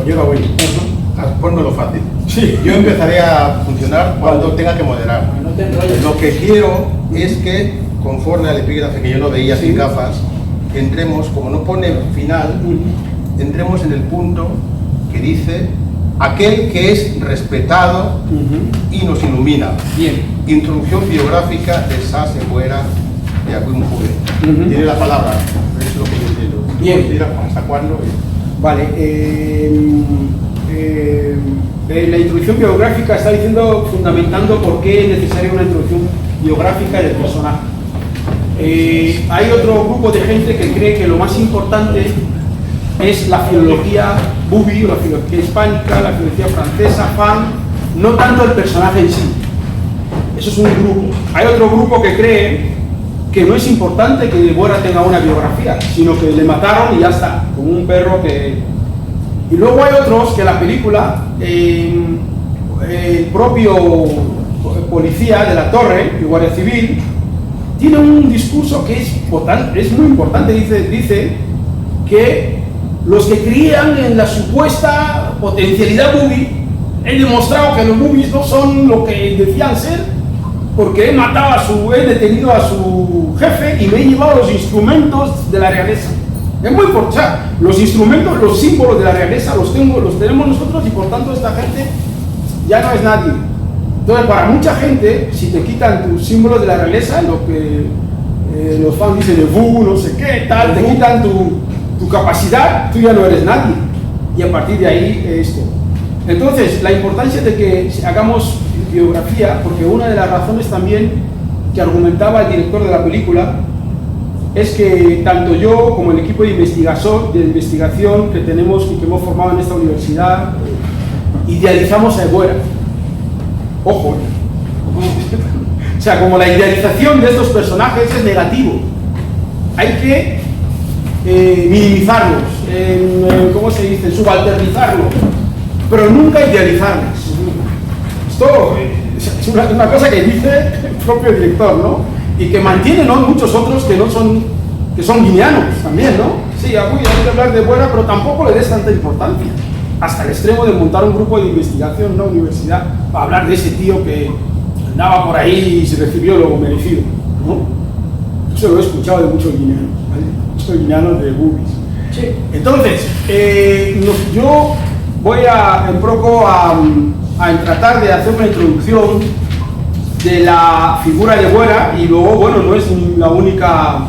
yo no voy. Pónmelo fácil. Sí. Yo empezaré a funcionar cuando tenga que moderar. No te enrolles. Lo que quiero es que, conforme al epígrafe que yo lo veía sin gafas, entremos, como no pone final, entremos en el punto que dice aquel que es respetado y nos ilumina. Bien. Introducción biográfica de Sase Buera de Acuim Juve. Tiene la palabra, es lo que yo quiero. Bien. ¿Hasta cuándo? Vale. La introducción biográfica está diciendo, fundamentando por qué es necesaria una introducción biográfica del personaje. Hay otro grupo de gente que cree que lo más importante es la filología bubi, o la filología hispánica, la filología francesa, fan, no tanto el personaje en sí. Eso es un grupo. Hay otro grupo que cree que no es importante que Buera tenga una biografía, sino que le mataron y ya está, como un perro que... Y luego hay otros que la película, el propio policía de la torre, el guardia civil, tiene un discurso que es muy importante. Dice que los que creían en la supuesta potencialidad bubi, he demostrado que los bubis no son lo que decían ser, porque he detenido a su jefe y me he llevado los instrumentos de la realeza. Es muy importante. O sea, los instrumentos, los símbolos de la realeza los tenemos nosotros, y por tanto esta gente ya no es nadie. Entonces, para mucha gente, si te quitan tus símbolos de la realeza, lo que los fans dicen de no sé qué, tal, te quitan tu capacidad, tú ya no eres nadie. Y a partir de ahí, esto. Entonces, la importancia de que hagamos biografía, porque una de las razones también que argumentaba el director de la película es que tanto yo como el equipo de investigación que tenemos y que hemos formado en esta universidad, idealizamos a Buera. Ojo, o sea, como la idealización de estos personajes es negativo, hay que minimizarlos, ¿cómo se dice? Subalternizarlos, pero nunca idealizarlos. Esto es una cosa que dice el propio director, ¿no? Y que mantienen, ¿no?, muchos otros que son guineanos también, ¿no? Sí, hay que hablar de Buera, pero tampoco le des tanta importancia, hasta el extremo de montar un grupo de investigación en una universidad para hablar de ese tío que andaba por ahí y se recibió lo merecido, ¿no? Eso lo he escuchado de muchos guineanos, ¿vale? Muchos guineanos de bubis. Sí. Entonces, yo voy un poco a tratar de hacer una introducción de la figura de Buera, y luego, bueno, no es la única,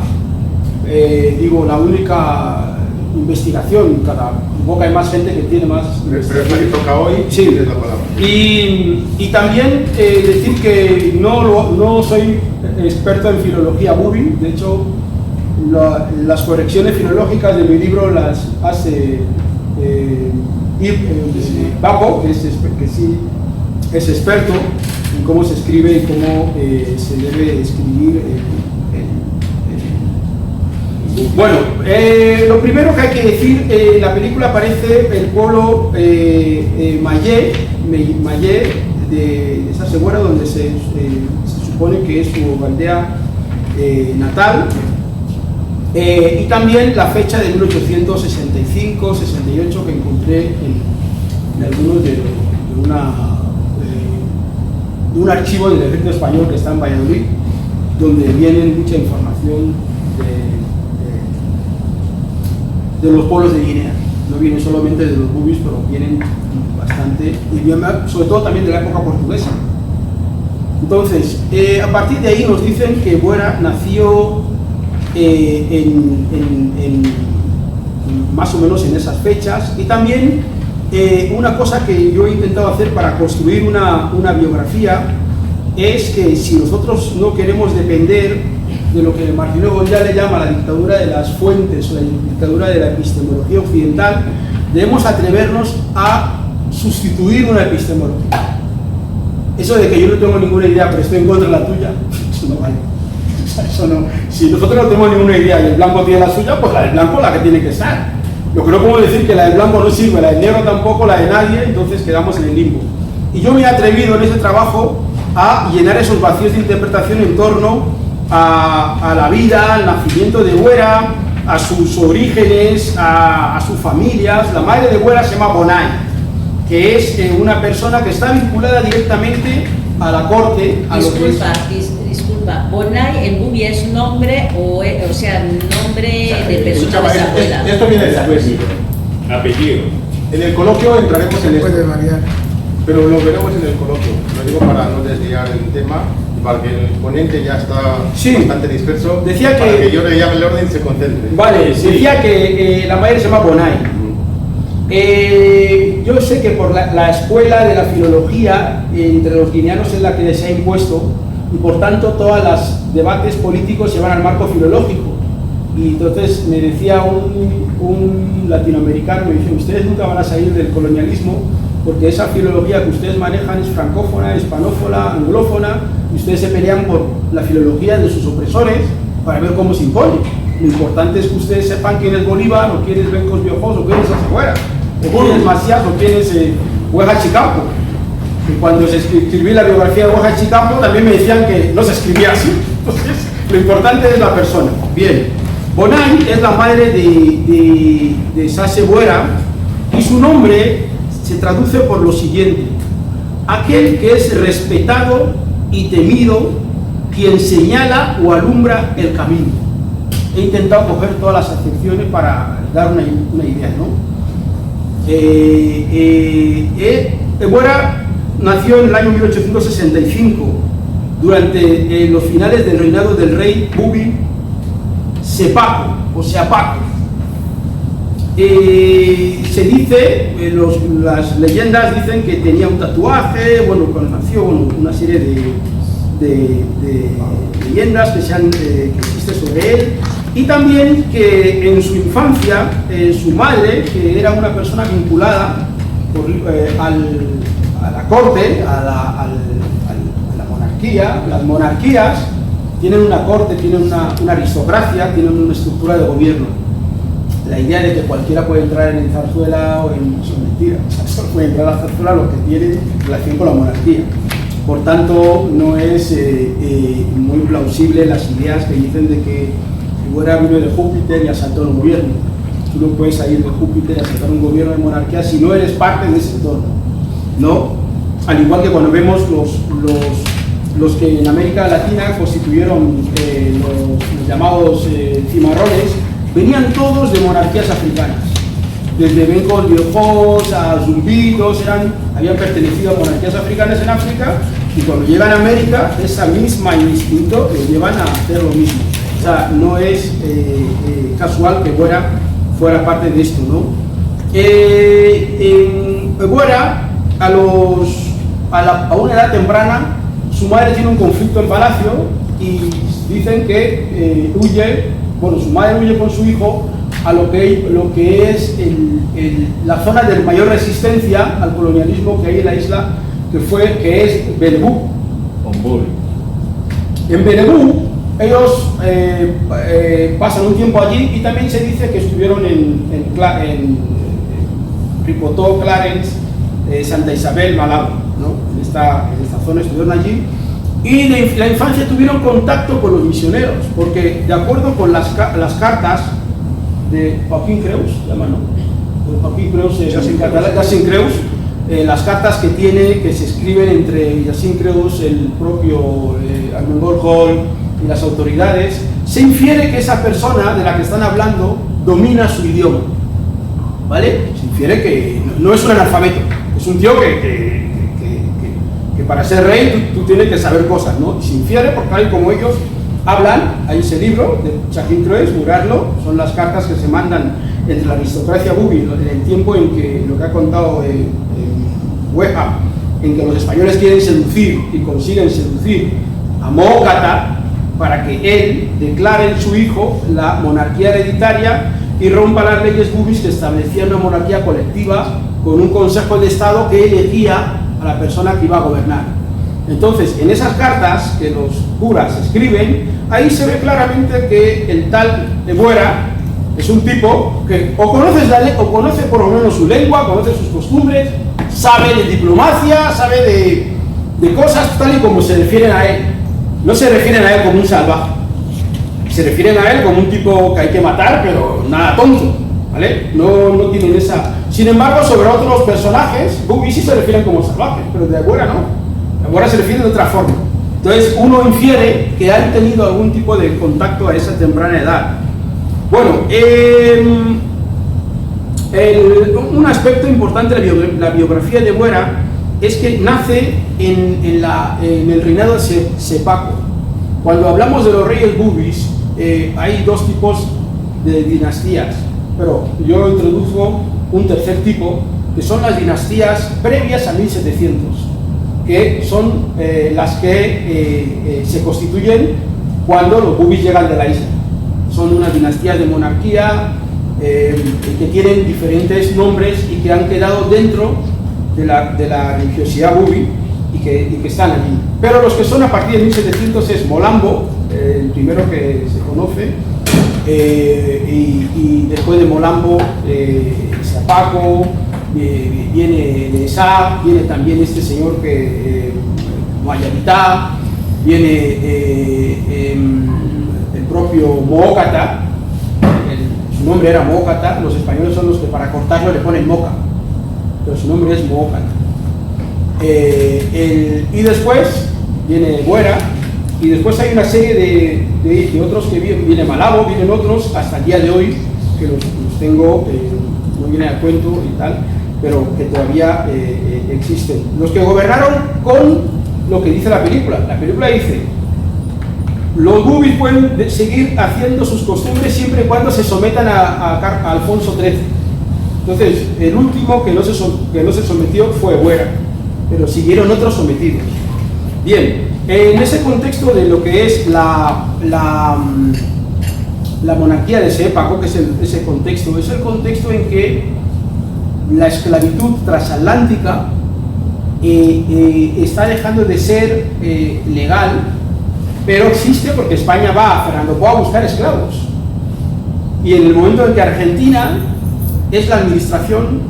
la única investigación. Cada boca hay más gente que tiene más. Pero es la que toca hoy, sí, es la palabra. Y también decir que no soy experto en filología bubi. De hecho, las correcciones filológicas de mi libro las hace Baco, que sí es experto en cómo se escribe y cómo se debe escribir. Bueno, lo primero que hay que decir, la película aparece el pueblo Mayé de Sase Buera, donde se supone que es su aldea natal, y también la fecha de 1865-68 que encontré en algunos de un archivo del Ejército Español que está en Valladolid, donde viene mucha información de los pueblos de Guinea. No vienen solamente de los bubis, pero vienen bastante, y sobre todo también de la época portuguesa. Entonces, a partir de ahí nos dicen que Buera nació más o menos en esas fechas, y también una cosa que yo he intentado hacer para construir una biografía es que si nosotros no queremos depender de lo que Martínez Goya le llama la dictadura de las fuentes o la dictadura de la epistemología occidental, debemos atrevernos a sustituir una epistemología. Eso de que yo no tengo ninguna idea pero estoy en contra de la tuya, eso no vale. Eso no. Si nosotros no tenemos ninguna idea y el blanco tiene la suya, pues la del blanco la que tiene que estar. Lo que no podemos decir que la del blanco no sirve, la del negro tampoco, la de nadie, entonces quedamos en el limbo. Y yo me he atrevido en ese trabajo a llenar esos vacíos de interpretación en torno a la vida, al nacimiento de Buera, a sus orígenes, a sus familias. La madre de Buera se llama Bonay, que es una persona que está vinculada directamente a la corte. Disculpa, Bonay en Bubi es nombre o sea, nombre de persona de esa abuela. Esto viene de después. Apellido. En el coloquio entraremos en esto. Puede variar. Pero lo veremos en el coloquio. Lo digo para no desviar el tema y para que el ponente ya está bastante disperso. Decía para que yo le llame el orden y se concentre. Vale, decía que la madre se llama Bonay. Yo sé que por la escuela de la filología entre los guineanos es la que se ha impuesto y por tanto todos los debates políticos se van al marco filológico. Y entonces me decía un latinoamericano, me dice, ustedes nunca van a salir del colonialismo porque esa filología que ustedes manejan es francófona, hispanófona, anglófona, y ustedes se pelean por la filología de sus opresores para ver cómo se impone. Lo importante es que ustedes sepan quién es Bolívar, o quién es Bencos Biojos, o quién es Azahuera, o quién es Macías, o quién es Hueja Chicampo. Y cuando se escribí la biografía de Hueja Chicampo también me decían que no se escribía así. Entonces, lo importante es la persona. Bien, Bonay es la madre de Sase Buera, y su nombre se traduce por lo siguiente: aquel que es respetado y temido, quien señala o alumbra el camino. He intentado coger todas las acepciones para dar una idea, ¿no? Buera nació en el año 1865, durante los finales del reinado del rey Bubi Sepaco, o Seapaco. Se dice, las leyendas dicen que tenía un tatuaje, bueno, cuando nació, bueno, una serie de leyendas que existen sobre él, y también que en su infancia su madre, que era una persona vinculada a la corte, a la monarquía. Las monarquías tienen una corte, tienen una aristocracia, tienen una estructura de gobierno. La idea de que cualquiera puede entrar en Zarzuela o en... Eso es mentira. Solo puede entrar a la Zarzuela lo que tiene relación con la monarquía. Por tanto, no es muy plausible las ideas que dicen de que Buera vino de Júpiter y asaltó el gobierno. Tú no puedes salir de Júpiter y asaltar un gobierno de monarquía si no eres parte de ese entorno, ¿no? Al igual que cuando vemos los que en América Latina constituyeron los llamados cimarrones, venían todos de monarquías africanas. Desde Bencos Biojos a Zumbidos, habían pertenecido a monarquías africanas en África, y cuando llegan a América, esa misma instinto les llevan a hacer lo mismo. O sea, no es casual que Buera fuera parte de esto, ¿no? Buera, a una edad temprana, su madre tiene un conflicto en palacio y dicen que su madre huye con su hijo a lo que es la zona de mayor resistencia al colonialismo que hay en la isla, que es Benebú. En Benebú ellos pasan un tiempo allí, y también se dice que estuvieron en Ripotó, Clarence, Santa Isabel, Malabo, ¿no? en esta zona estuvieron allí, y en la infancia tuvieron contacto con los misioneros, porque de acuerdo con las cartas de Joaquín Creus, Joaquín Creus, Jacint Creus, las cartas que se escriben entre Jacint Creus, el propio Armengol Hall y las autoridades, se infiere que esa persona de la que están hablando domina su idioma, ¿vale? Se infiere que no es un analfabeto, es un tío que para ser rey tú tienes que saber cosas, ¿no? Y se infiere porque tal y como ellos hablan, hay ese libro de Jacint Creus, Murarlo, son las cartas que se mandan entre la aristocracia Bubi en el tiempo en que, lo que ha contado Hueja, en que los españoles quieren seducir y consiguen seducir a Mócata para que él declare en su hijo la monarquía hereditaria y rompa las leyes Bubis que establecían una monarquía colectiva con un consejo de estado que elegía a la persona que iba a gobernar. Entonces, en esas cartas que los curas escriben, ahí se ve claramente que el tal de Buera es un tipo que o conoce por lo menos su lengua, conoce sus costumbres, sabe de diplomacia, sabe de cosas tal y como se refieren a él. No se refieren a él como un salvaje, se refieren a él como un tipo que hay que matar, pero nada tonto, ¿vale? No tienen esa... Sin embargo, sobre otros personajes, Bubi sí se refieren como salvajes, pero de Abuera no. De Abuera se refieren de otra forma. Entonces, uno infiere que han tenido algún tipo de contacto a esa temprana edad. Bueno, un aspecto importante de la biografía de Buera es que nace en el reinado de Sepaco. Cuando hablamos de los reyes bubis, hay dos tipos de dinastías, pero yo introduzco un tercer tipo, que son las dinastías previas a 1700, que son las que se constituyen cuando los bubis llegan de la isla. Son unas dinastías de monarquía que tienen diferentes nombres y que han quedado dentro de la religiosidad bubi y que están allí. Pero los que son a partir de 1700 es Molambo, el primero que se conoce, y después de Molambo, Sepaco, viene de Esa, viene también este señor que Mayavitá, viene el propio Moócata, su nombre era Moócata, los españoles son los que para cortarlo le ponen Moca, pero su nombre es Moócata. Y después viene Buera, y después hay una serie de otros que viene Malabo, vienen otros hasta el día de hoy, que los tengo, no viene al cuento y tal, pero que todavía existen. Los que gobernaron con lo que dice la película. La película dice: los bubis pueden seguir haciendo sus costumbres siempre y cuando se sometan a Alfonso XIII. Entonces, el último que no se sometió fue Buera, pero siguieron otros sometidos. Bien, en ese contexto de lo que es la monarquía de Sepaco, que es ese contexto, es el contexto en que la esclavitud transatlántica está dejando de ser legal, pero existe porque España va a Fernando Poo a buscar esclavos. Y en el momento en que Argentina es la administración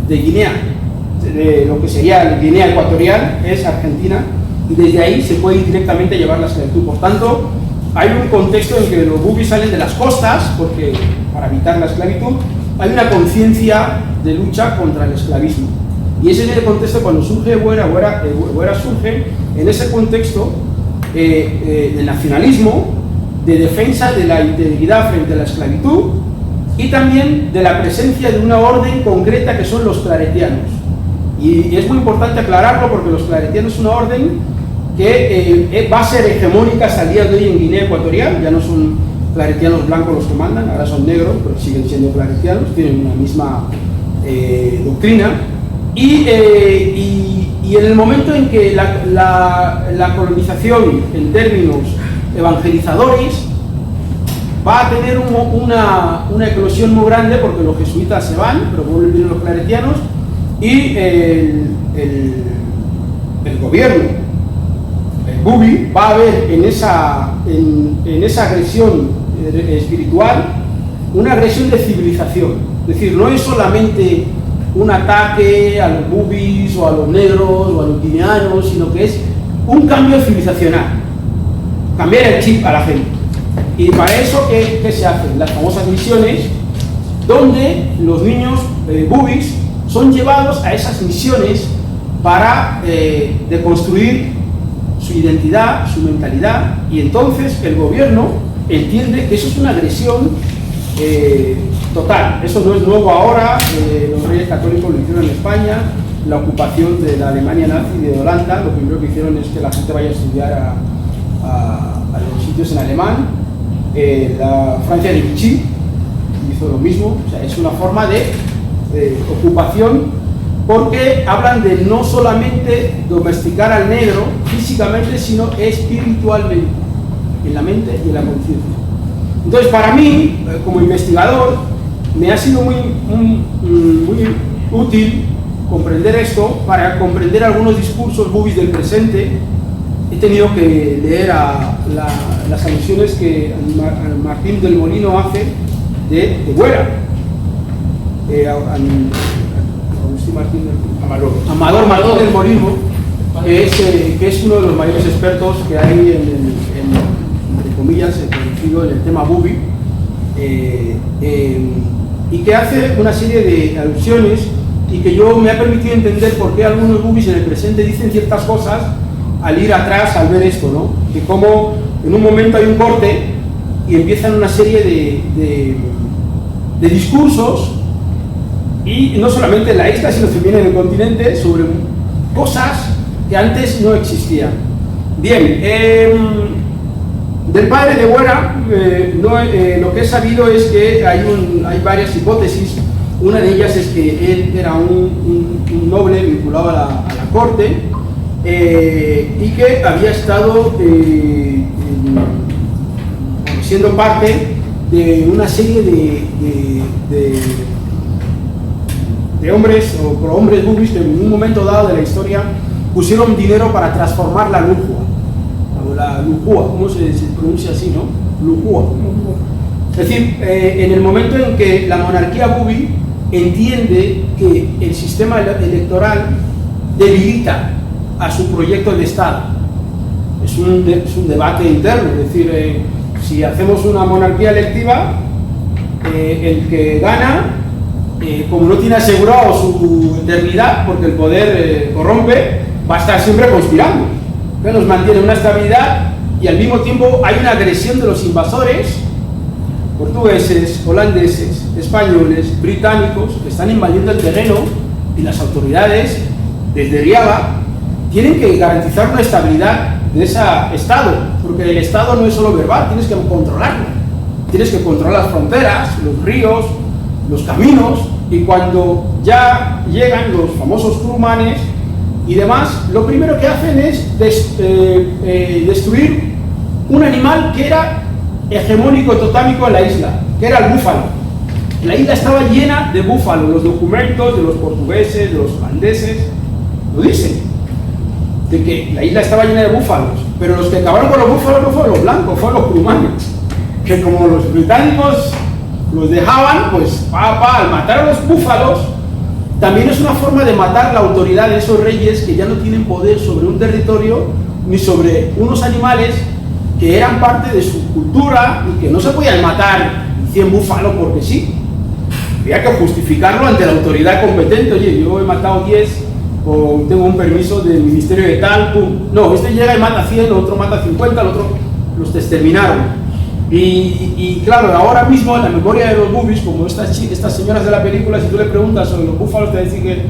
de Guinea, de lo que sería Guinea Ecuatorial, es Argentina, y desde ahí se puede directamente llevar la esclavitud. Por tanto, hay un contexto en que los bubis salen de las costas, porque para evitar la esclavitud, hay una conciencia de lucha contra el esclavismo. Y ese es el contexto cuando surge Buera surge en ese contexto del nacionalismo, de defensa de la integridad frente a la esclavitud, y también de la presencia de una orden concreta que son los claretianos. Y es muy importante aclararlo porque los claretianos es una orden que va a ser hegemónica hasta el día de hoy en Guinea Ecuatorial. Ya no son claretianos blancos los que mandan, ahora son negros, pero siguen siendo claretianos, tienen una misma doctrina. Y en el momento en que la colonización en términos evangelizadores va a tener una eclosión muy grande, porque los jesuitas se van, pero vuelven los claretianos, y el gobierno, el bubi, va a ver en esa agresión espiritual una agresión de civilización. Es decir, no es solamente un ataque a los bubis o a los negros o a los guineanos, sino que es un cambio civilizacional, cambiar el chip a la gente. Y para eso, ¿qué se hacen? Las famosas misiones, donde los niños bubis son llevados a esas misiones para deconstruir su identidad, su mentalidad, y entonces el gobierno entiende que eso es una agresión total. Eso no es nuevo ahora, los reyes católicos lo hicieron en España, la ocupación de la Alemania nazi y de Holanda, lo primero que hicieron es que la gente vaya a estudiar a los sitios en alemán. La Francia de Vichy hizo lo mismo. O sea, es una forma de ocupación, porque hablan de no solamente domesticar al negro físicamente, sino espiritualmente, en la mente y en la conciencia. Entonces, para mí, como investigador, me ha sido muy útil comprender esto para comprender algunos discursos bubis del presente. He tenido que leer las alusiones que Martín del Molino hace de Buera. Amador Martín del Molino, que es uno de los mayores expertos que hay entre comillas, en metido en el tema Bubi, y que hace una serie de alusiones y que yo me ha permitido entender por qué algunos Bubis en el presente dicen ciertas cosas al ir atrás, al ver esto, ¿no? Que como en un momento hay un corte y empiezan una serie de discursos, y no solamente en la isla, sino también en el continente, sobre cosas que antes no existían. Bien, del padre de Buera, lo que he sabido es que hay varias hipótesis. Una de ellas es que él era un noble vinculado a la corte, y que había estado siendo parte de una serie de hombres o prohombres bubis que en un momento dado de la historia pusieron dinero para transformar la lujua, ¿cómo se pronuncia así, no? Lujua. Es decir, en el momento en que la monarquía bubi entiende que el sistema electoral debilita a su proyecto de Estado. Es un debate interno, es decir, si hacemos una monarquía electiva, el que gana, como no tiene asegurado su eternidad, porque el poder corrompe, va a estar siempre conspirando, que nos mantiene una estabilidad, y al mismo tiempo hay una agresión de los invasores, portugueses, holandeses, españoles, británicos, que están invadiendo el terreno, y las autoridades, desde Riaba, tienen que garantizar una estabilidad de ese Estado, porque el Estado no es solo verbal, tienes que controlarlo, tienes que controlar las fronteras, los ríos, los caminos, y cuando ya llegan los famosos curumanes y demás, lo primero que hacen es destruir un animal que era hegemónico, totámico en la isla, que era el búfalo. La isla estaba llena de búfalos, los documentos de los portugueses, de los holandeses, lo dicen, de que la isla estaba llena de búfalos, pero los que acabaron con los búfalos no fueron los blancos, fueron los curumanes, que como los británicos los dejaban, pues al matar a los búfalos, también es una forma de matar la autoridad de esos reyes que ya no tienen poder sobre un territorio ni sobre unos animales que eran parte de su cultura y que no se podían matar 100 búfalos porque sí. Había que justificarlo ante la autoridad competente. Oye, yo he matado 10 o tengo un permiso del ministerio de tal, pum. No, este llega y mata 100, el otro mata 50, el otro los exterminaron. Y claro, ahora mismo en la memoria de los bubis, como estas señoras de la película, si tú le preguntas sobre los búfalos, te dicen que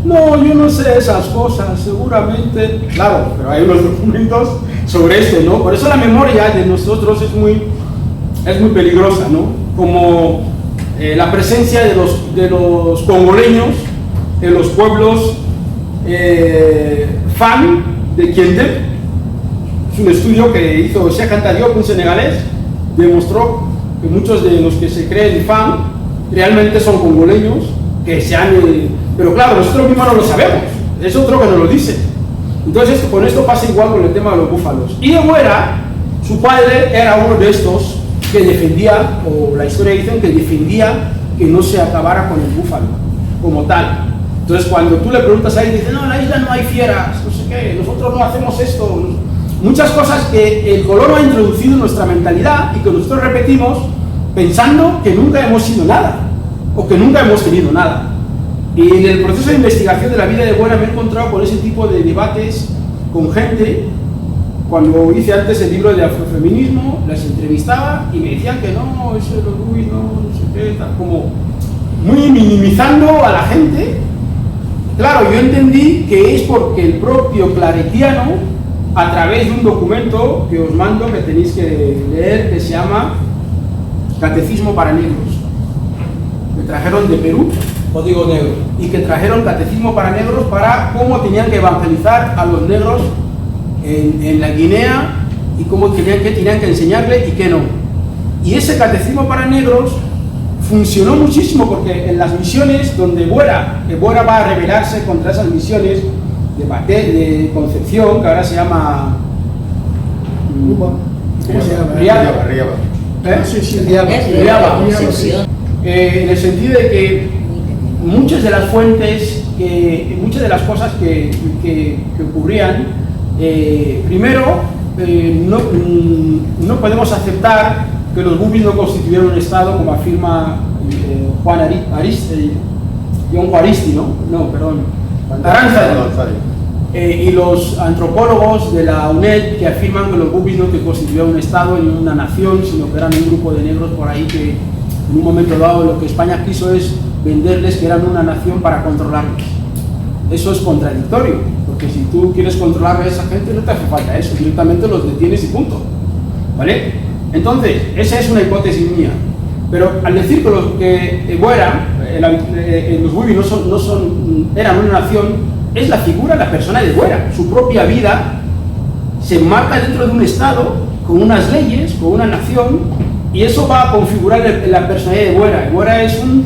no, yo no sé esas cosas, seguramente. Claro, pero hay unos documentos sobre esto, ¿no? Por eso la memoria de nosotros es muy peligrosa, ¿no? Como la presencia de los congoleños en los pueblos Fan de Kiente. Es un estudio que hizo Cheikh Anta Diop, un senegalés, demostró que muchos de los que se creen Fan realmente son congoleños, que se han... pero claro, nosotros mismos no lo sabemos, es otro que nos lo dice. Entonces, con esto pasa igual con el tema de los búfalos. Y de Buera, su padre era uno de estos que defendía, o la historia dice que defendía que no se acabara con el búfalo como tal. Entonces, cuando tú le preguntas a él, dice, no, en la isla no hay fieras, no sé qué, nosotros no hacemos esto. Muchas cosas que el colono ha introducido en nuestra mentalidad y que nosotros repetimos pensando que nunca hemos sido nada o que nunca hemos tenido nada. Y en el proceso de investigación de la vida de Buera me he encontrado con ese tipo de debates con gente. Cuando hice antes el libro de afrofeminismo, las entrevistaba y me decían que no, eso es lo Luis, no sé qué, tal, como muy minimizando a la gente. Claro, yo entendí que es porque el propio claretiano, a través de un documento que os mando, que tenéis que leer, que se llama Catecismo para Negros, que trajeron de Perú, Código Negro, y que trajeron Catecismo para Negros para cómo tenían que evangelizar a los negros en la Guinea y cómo tenían que enseñarle y qué no. Y ese Catecismo para Negros funcionó muchísimo porque en las misiones donde Buera va a rebelarse contra esas misiones de Concepción, que ahora se llama... ¿Cómo se llama? Riaba. Riaba. En el sentido de que muchas de las fuentes, muchas de las cosas que ocurrían, primero no podemos aceptar que los bubis no constituyeron un Estado, como afirma John Juaristi, Aranzadi. Y los antropólogos de la UNED que afirman que los bubis no que constituyeron un Estado ni una nación, sino que eran un grupo de negros por ahí que en un momento dado lo que España quiso es venderles que eran una nación para controlarlos. Eso es contradictorio, porque si tú quieres controlar a esa gente no te hace falta eso, directamente los detienes y punto, ¿vale? Entonces, esa es una hipótesis mía, pero al decir que los bubis eran una nación, es la figura, la persona de Buera, su propia vida se enmarca dentro de un Estado, con unas leyes, con una nación, y eso va a configurar la personalidad de Buera. Buera es un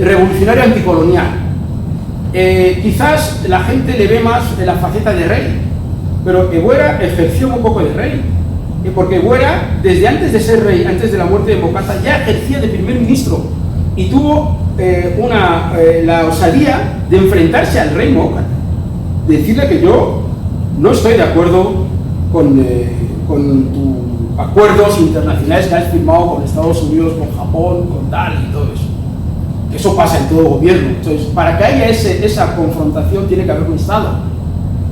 revolucionario anticolonial. Quizás la gente le ve más en la faceta de rey, pero Buera ejerció un poco de rey, porque Buera, desde antes de ser rey, antes de la muerte de Mocatta, ya ejercía de primer ministro y tuvo la osadía de enfrentarse al rey Mocatta, decirle que yo no estoy de acuerdo con tus acuerdos internacionales que has firmado con Estados Unidos, con Japón, con tal y todo eso. Eso pasa en todo gobierno. Entonces, para que haya esa confrontación tiene que haber un Estado.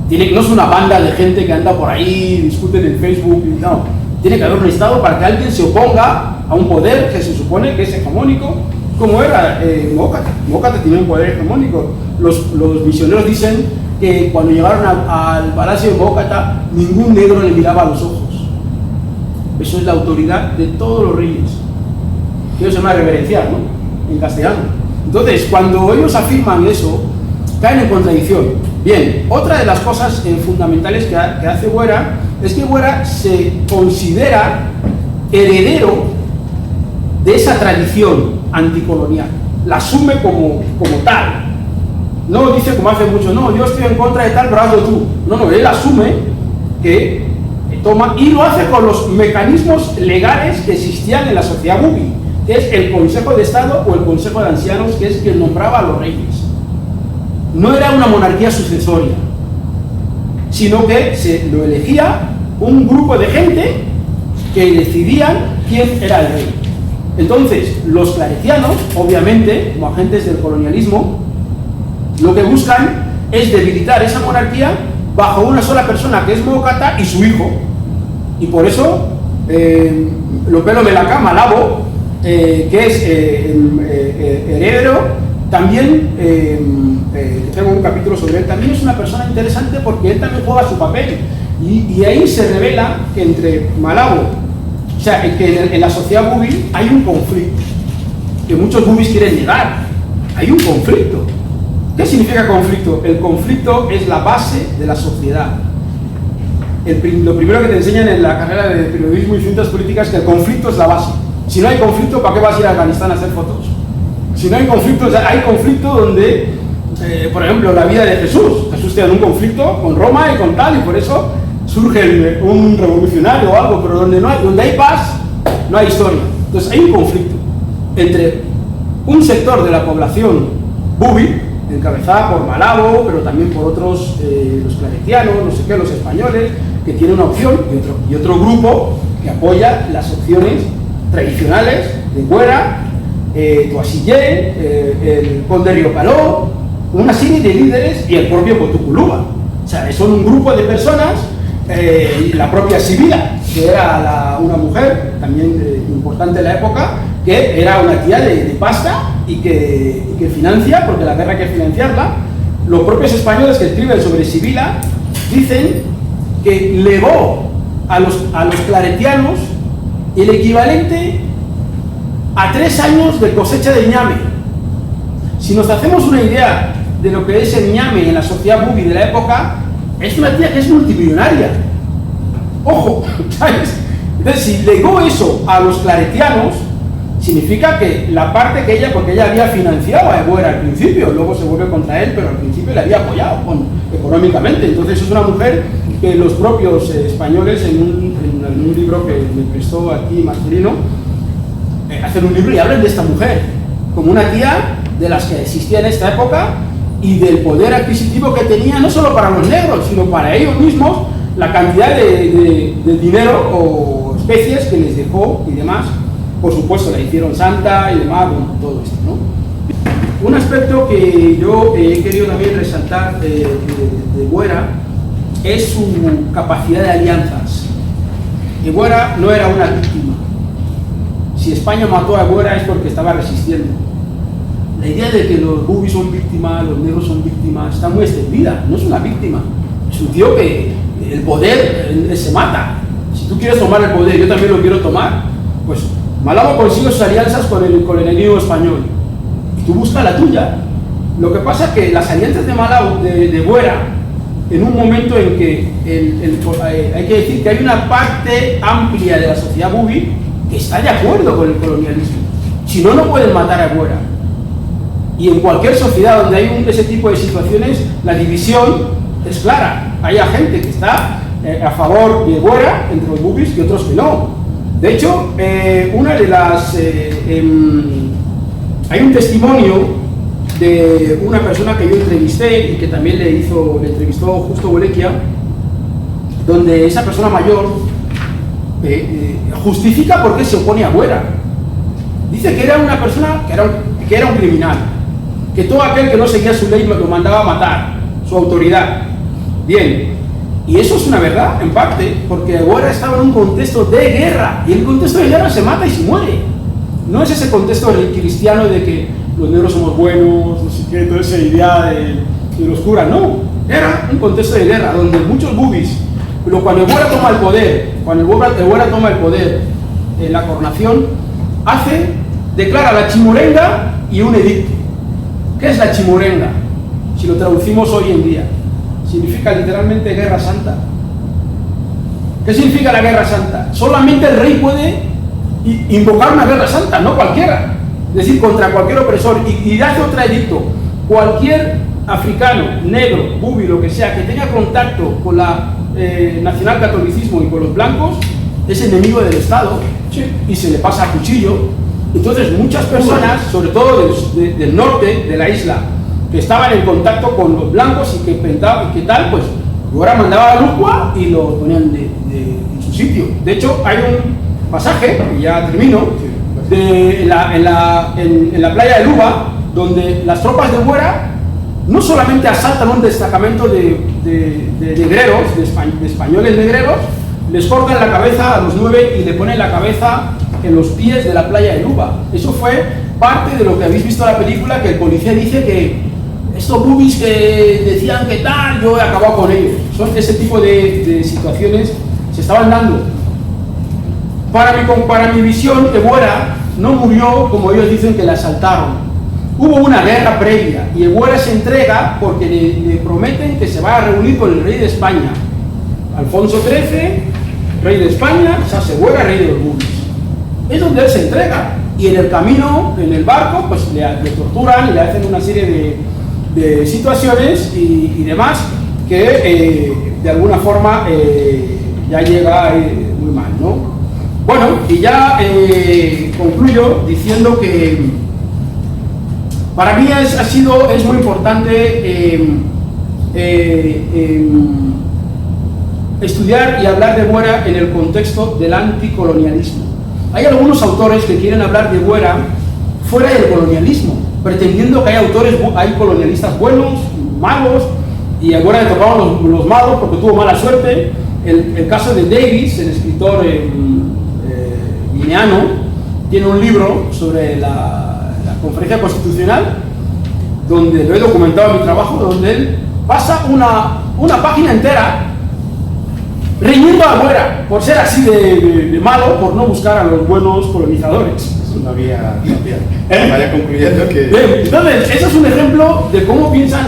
No es una banda de gente que anda por ahí, discuten en Facebook, no. Tiene que haber un Estado para que alguien se oponga a un poder que se supone que es hegemónico, como era Mocatta. Mocatta tenía un poder hegemónico. Los misioneros dicen que cuando llegaron al palacio de Mocatta, ningún negro le miraba a los ojos. Eso es la autoridad de todos los reyes. Eso se llama reverenciar, ¿no? En castellano. Entonces, cuando ellos afirman eso, caen en contradicción. Bien, otra de las cosas fundamentales que hace Buera es que Buera se considera heredero de esa tradición anticolonial, la asume como tal. No dice como hace mucho, no, yo estoy en contra de tal, pero hazlo tú. No, él asume que toma y lo hace con los mecanismos legales que existían en la sociedad bubi, que es el Consejo de Estado o el Consejo de Ancianos, que es quien nombraba a los reyes. No era una monarquía sucesoria, sino que se lo elegía un grupo de gente que decidían quién era el rey. Entonces, los claretianos, obviamente, como agentes del colonialismo, lo que buscan es debilitar esa monarquía bajo una sola persona, que es Mocatta y su hijo. Y por eso, Lopelo Melaka Malabo, que es heredero, también, tengo un capítulo sobre él, también es una persona interesante porque él también juega su papel. Y ahí se revela que entre Malabo, o sea, que en la sociedad bubi hay un conflicto, que muchos bubis quieren negar. Hay un conflicto. ¿Qué significa conflicto? El conflicto es la base de la sociedad. Lo primero que te enseñan en la carrera de periodismo y ciencias políticas es que el conflicto es la base. Si no hay conflicto, ¿para qué vas a ir a Afganistán a hacer fotos? Si no hay conflicto, o sea, hay conflicto donde, por ejemplo, la vida de Jesús. Jesús tiene un conflicto con Roma y con tal, y por eso surge un revolucionario o algo, pero donde hay paz, no hay historia. Entonces hay un conflicto entre un sector de la población bubi, encabezada por Malabo, pero también por otros, los claretianos, no sé qué, los españoles, que tienen una opción, y otro grupo que apoya las opciones tradicionales de Buera, Toisillé, el conde Riocaló, una serie de líderes y el propio Potuculuba. O sea, son un grupo de personas, y la propia Sibila, que era una mujer también importante en la época, que era una tía de pasta y que financia, porque la guerra hay que financiarla. Los propios españoles que escriben sobre Sibila dicen que legó a los claretianos el equivalente a 3 años de cosecha de ñame. Si nos hacemos una idea de lo que es el ñame en la sociedad bubi de la época, es una tía que es multimillonaria. Ojo, ¿sabes? Entonces, si legó eso a los claretianos, significa que la parte que ella, porque ella había financiado a Buera al principio, luego se vuelve contra él, pero al principio le había apoyado económicamente. Entonces es una mujer que los propios españoles, en un libro que me prestó aquí Marcelino, hacen un libro y hablan de esta mujer como una tía de las que existía en esta época y del poder adquisitivo que tenía no solo para los negros, sino para ellos mismos, la cantidad de dinero o especies que les dejó y demás. Por supuesto, la hicieron santa y demás, bueno, todo esto, ¿no? Un aspecto que yo he querido también resaltar de Ebuera es su capacidad de alianzas. Ebuera no era una víctima. Si España mató a Ebuera es porque estaba resistiendo. La idea de que los bubis son víctimas, los negros son víctimas, está muy extendida. No es una víctima. Es un tío que el poder se mata. Si tú quieres tomar el poder, yo también lo quiero tomar, pues Malabo consigue sus alianzas con el enemigo español. Y tú buscas la tuya. Lo que pasa es que las alianzas de Malabo, de Ebuera, en un momento en que hay que decir que hay una parte amplia de la sociedad bubi que está de acuerdo con el colonialismo. Si no, no pueden matar a Ebuera. Y en cualquier sociedad donde hay ese tipo de situaciones, la división es clara. Hay gente que está a favor de Ebuera, entre los bubis, y otros que no. De hecho, una de las... hay un testimonio de una persona que yo entrevisté y que también le entrevistó Justo Bolequia, donde esa persona mayor justifica por qué se opone a Ebuera. Dice que era una persona que era un criminal, que todo aquel que no seguía su ley lo mandaba a matar, su autoridad. Bien, y eso es una verdad en parte, porque Ebuera estaba en un contexto de guerra, y en el contexto de guerra se mata y se muere. No es ese contexto cristiano de que los negros somos buenos, no sé qué, toda esa idea de los curas, no. Era un contexto de guerra, donde muchos bubis, pero cuando Ebuera toma el poder, en la coronación, declara la chimurenga y un edicto. ¿Qué es la chimurenga? Si lo traducimos hoy en día, significa literalmente guerra santa. ¿Qué significa la guerra santa? Solamente el rey puede invocar una guerra santa, no cualquiera. Es decir, contra cualquier opresor. Y hace otro edicto. Cualquier africano, negro, bubi, lo que sea, que tenga contacto con la nacionalcatolicismo y con los blancos, es enemigo del Estado, sí, y se le pasa a cuchillo. Entonces muchas personas, sobre todo del norte de la isla, que estaban en contacto con los blancos y que pensaban que tal, pues ahora mandaba a Lucua y lo ponían en su sitio. De hecho, hay un pasaje, y ya termino, en la playa de Luba, donde las tropas de Ebuera no solamente asaltan un destacamento de negreros, de españoles negreros, les cortan la cabeza a los 9 y le ponen la cabeza en los pies de la playa de Luba. Eso fue parte de lo que habéis visto en la película, que el policía dice que estos bubis que decían que tal, yo he acabado con ellos. Son ese tipo de situaciones se estaban dando. Para mi visión, Ebuera no murió como ellos dicen que la asaltaron. Hubo una guerra previa y Ebuera se entrega porque le prometen que se va a reunir con el rey de España. Alfonso XIII, rey de España, se hace Ebuera rey de los bubis. Es donde él se entrega. Y en el camino, en el barco, pues le torturan y le hacen una serie de situaciones y demás que de alguna forma ya llega muy mal, ¿no? Bueno, y ya concluyo diciendo que para mí es muy importante estudiar y hablar de Ebuera en el contexto del anticolonialismo. Hay algunos autores que quieren hablar de Ebuera fuera del colonialismo, pretendiendo que hay colonialistas buenos, malos, y a Ebuera le tocaron los malos porque tuvo mala suerte. El caso de Davis, el escritor guineano, tiene un libro sobre la conferencia constitucional, donde lo he documentado en mi trabajo, donde él pasa una página entera riñendo a Ebuera por ser así de malo, por no buscar a los buenos colonizadores. Eso no había vaya concluyendo que... Bien, entonces, eso es un ejemplo de cómo piensan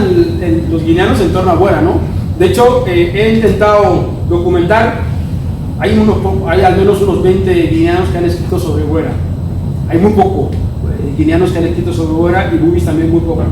los guineanos en torno a Ebuera, ¿no? De hecho, he intentado documentar, hay al menos unos 20 guineanos que han escrito sobre Ebuera. Hay muy poco guineanos que han escrito sobre Ebuera y bubis también muy pocos.